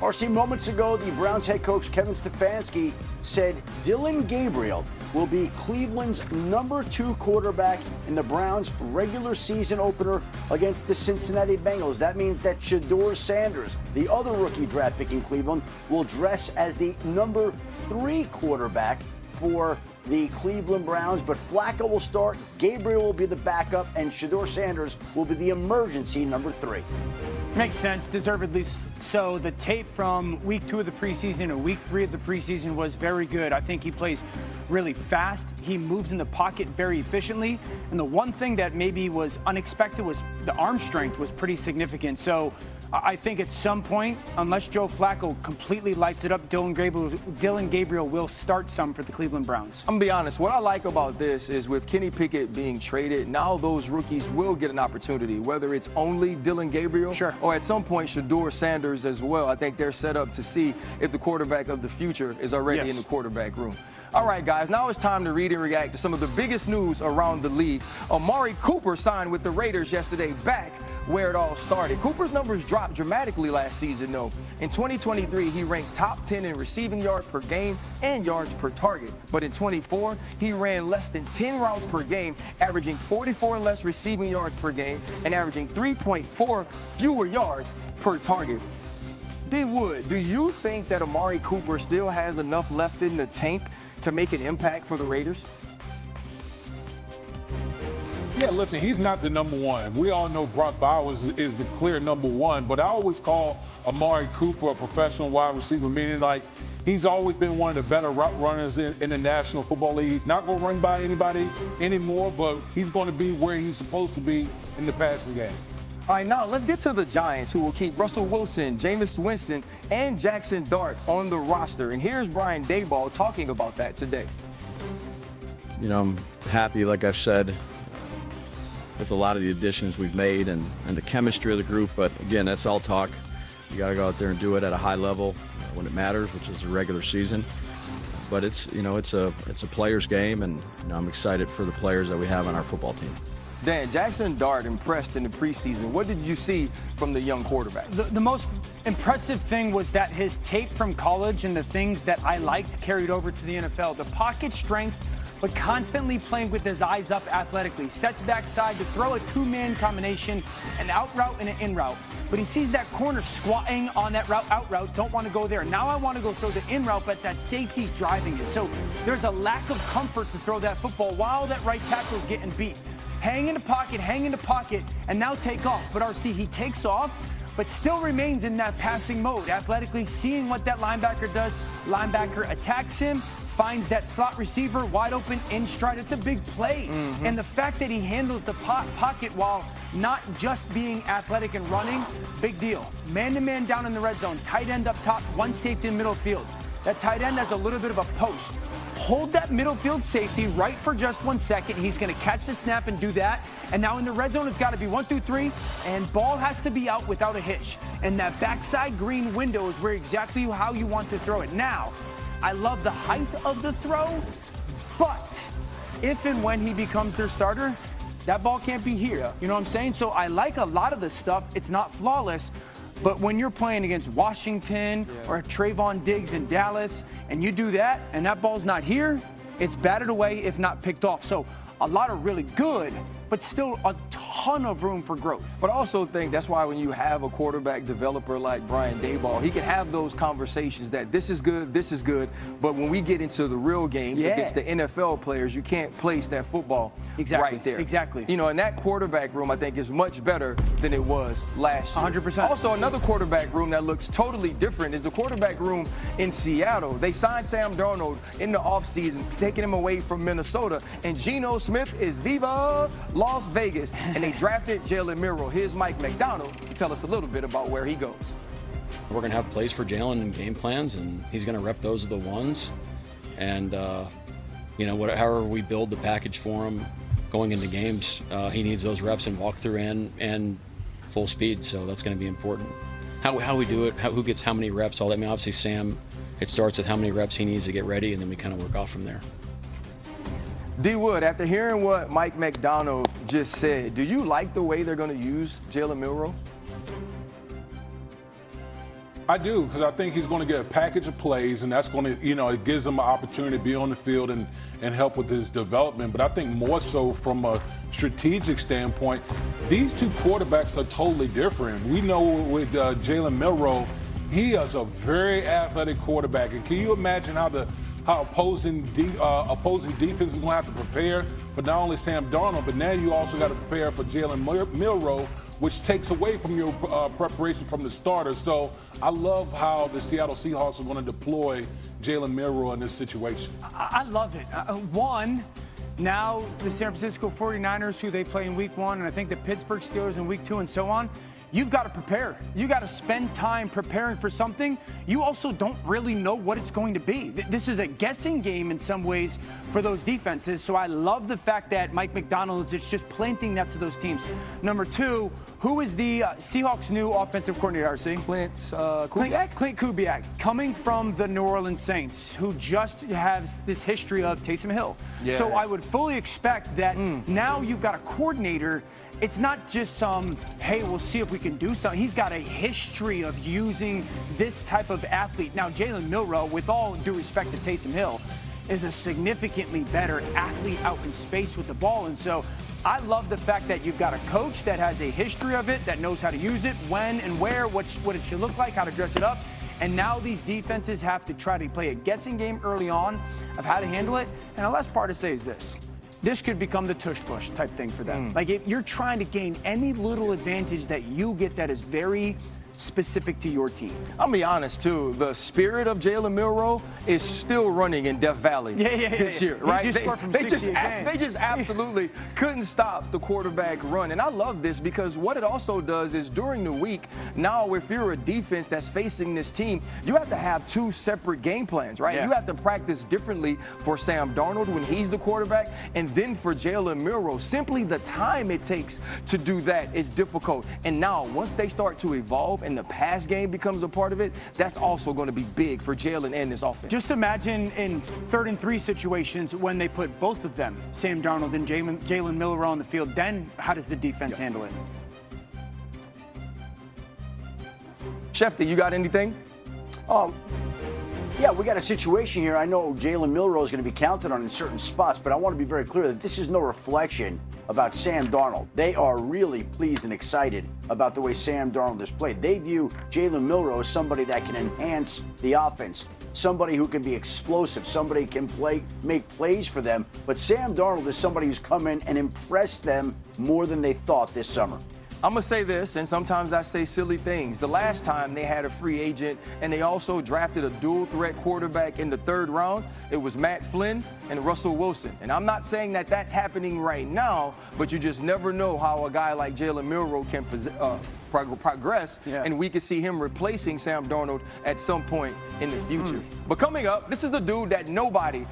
RC, moments ago, the Browns head coach Kevin Stefanski said Dillon Gabriel will be Cleveland's #2 quarterback in the Browns' regular season opener against the Cincinnati Bengals. That means that Shedeur Sanders, the other rookie draft pick in Cleveland, will dress as the #3 quarterback for the Cleveland Browns, but Flacco will start, Gabriel will be the backup, and Shedeur Sanders will be the emergency #3. Makes sense, deservedly so. The tape from week 2 of the preseason or week 3 of the preseason was very good. I think he plays really fast. He moves in the pocket very efficiently. And the one thing that maybe was unexpected was the arm strength was pretty significant. So I think at some point, unless Joe Flacco completely lights it up, Dillon Gabriel will start some for the Cleveland Browns. I'm going to be honest. What I like about this is with Kenny Pickett being traded, now those rookies will get an opportunity, whether it's only Dillon Gabriel or at some point Shedeur Sanders as well. I think they're set up to see if the quarterback of the future is already in the quarterback room. All right, guys, now it's time to read and react to some of the biggest news around the league. Amari Cooper signed with the Raiders yesterday, back where it all started. Cooper's numbers dropped dramatically last season, though. In 2023, he ranked top 10 in receiving yards per game and yards per target. But in 24, he ran less than 10 routes per game, averaging 44 less receiving yards per game and averaging 3.4 fewer yards per target. D. Wood, do you think that Amari Cooper still has enough left in the tank to make an impact for the Raiders? Yeah, listen, he's not the #1. We all know Brock Bowers is the clear #1, but I always call Amari Cooper a professional wide receiver, meaning like he's always been one of the better route runners in the National Football League. He's not going to run by anybody anymore, but he's going to be where he's supposed to be in the passing game. All right, now let's get to the Giants, who will keep Russell Wilson, Jameis Winston, and Jackson Dart on the roster. And here's Brian Daboll talking about that today. You know, I'm happy, like I've said, with a lot of the additions we've made and the chemistry of the group. But again, that's all talk. You got to go out there and do it at a high level when it matters, which is the regular season. But it's, you know, it's a player's game, and you know, I'm excited for the players that we have on our football team. Dan, Jackson Dart impressed in the preseason. What did you see from the young quarterback? The most impressive thing was that his tape from college and the things that I liked carried over to the NFL. The pocket strength, but constantly playing with his eyes up athletically. Sets backside to throw a 2-man combination, an out route and an in route. But he sees that corner squatting on that route, out route, don't want to go there. Now I want to go throw the in route, but that safety's driving it. So there's a lack of comfort to throw that football while that right tackle's getting beat. Hang in the pocket, and now take off. But RC, he takes off, but still remains in that passing mode. Athletically, seeing what that linebacker does. Linebacker attacks him, finds that slot receiver wide open in stride. It's a big play. And the fact that he handles the pocket while not just being athletic and running, big deal. Man-to-man down in the red zone, tight end up top, one safety in middle field. That tight end has a little bit of a post. Hold that middle field safety right for just 1 second. He's going to catch the snap and do that. And now in the red zone, it's got to be 1, 2, 3, and ball has to be out without a hitch. And that backside green window is where exactly how you want to throw it. Now, I love the height of the throw, but if and when he becomes their starter, that ball can't be here. You know what I'm saying? So I like a lot of the stuff. It's not flawless. But when you're playing against Washington or Trayvon Diggs in Dallas, and you do that, and that ball's not here, it's batted away, if not picked off. So a lot of really good, but still a ton of room for growth. But I also think that's why when you have a quarterback developer like Brian Daboll, he can have those conversations that this is good, but when we get into the real games against the NFL players, you can't place that football right there. Exactly. You know, and that quarterback room, I think, is much better than it was last year. 100%. Also, another quarterback room that looks totally different is the quarterback room in Seattle. They signed Sam Darnold in the offseason, taking him away from Minnesota, and Geno Smith is Viva Las Vegas, and they drafted Jalen Milroe. Here's Mike McDonald to tell us a little bit about where he goes. We're going to have plays for Jalen and game plans, and he's going to rep those are the ones. And, you know, however we build the package for him going into games, he needs those reps in walkthrough and full speed, so that's going to be important. How we do it, who gets how many reps, all that. I mean, obviously, Sam, it starts with how many reps he needs to get ready, and then we kind of work off from there. D. Wood, after hearing what Mike McDonald just said, do you like the way they're going to use Jalen Milroe? I do, because I think he's going to get a package of plays, and that's going to, it gives him an opportunity to be on the field and help with his development. But I think more so from a strategic standpoint, these two quarterbacks are totally different. We know with Jalen Milroe, he is a very athletic quarterback. And can you imagine how opposing defense is going to have to prepare for not only Sam Darnold, but now you also got to prepare for Jalen Milroe, which takes away from your preparation from the starter. So I love how the Seattle Seahawks are going to deploy Jalen Milroe in this situation. I love it. Now the San Francisco 49ers, who they play in week 1, and I think the Pittsburgh Steelers in week 2 and so on, you've got to prepare. You got to spend time preparing for something. You also don't really know what it's going to be. This is a guessing game in some ways for those defenses. So I love the fact that Mike McDonald is just planting that to those teams. Number 2, who is the Seahawks' new offensive coordinator, RC? Clint Kubiak. Clint Kubiak, coming from the New Orleans Saints, who just has this history of Taysom Hill. Yeah. So I would fully expect that now you've got a coordinator. It's not just some, hey, we'll see if we can do something. He's got a history of using this type of athlete. Now, Jalen Milroe, with all due respect to Taysom Hill, is a significantly better athlete out in space with the ball. And so I love the fact that you've got a coach that has a history of it, that knows how to use it, when and where, what it should look like, how to dress it up. And now these defenses have to try to play a guessing game early on of how to handle it. And the last part to say is this. This could become the tush-push type thing for them. Like, if you're trying to gain any little advantage that you get that is very specific to your team. I'll be honest, too. The spirit of Jalen Milroe is still running in Death Valley this year, right? He just scored from 60 again. They just absolutely couldn't stop the quarterback run. And I love this because what it also does is during the week, now if you're a defense that's facing this team, you have to have 2 separate game plans, right? Yeah. You have to practice differently for Sam Darnold when he's the quarterback and then for Jalen Milroe. Simply the time it takes to do that is difficult. And now once they start to evolve and the pass game becomes a part of it, that's also going to be big for Jalen and his offense. Just imagine in 3rd and 3 situations when they put both of them, Sam Darnold and Jalen Milroe on the field, then how does the defense handle it? Shefty, you got anything? Yeah, we got a situation here. I know Jalen Milroe is going to be counted on in certain spots, but I want to be very clear that this is no reflection about Sam Darnold. They are really pleased and excited about the way Sam Darnold has played. They view Jalen Milroe as somebody that can enhance the offense, somebody who can be explosive, somebody who can make plays for them. But Sam Darnold is somebody who's come in and impressed them more than they thought this summer. I'm going to say this, and sometimes I say silly things. The last time they had a free agent and they also drafted a dual-threat quarterback in the 3rd round, it was Matt Flynn and Russell Wilson. And I'm not saying that that's happening right now, but you just never know how a guy like Jalen Milroe can progress, and we could see him replacing Sam Darnold at some point in the future. But coming up, this is the dude that nobody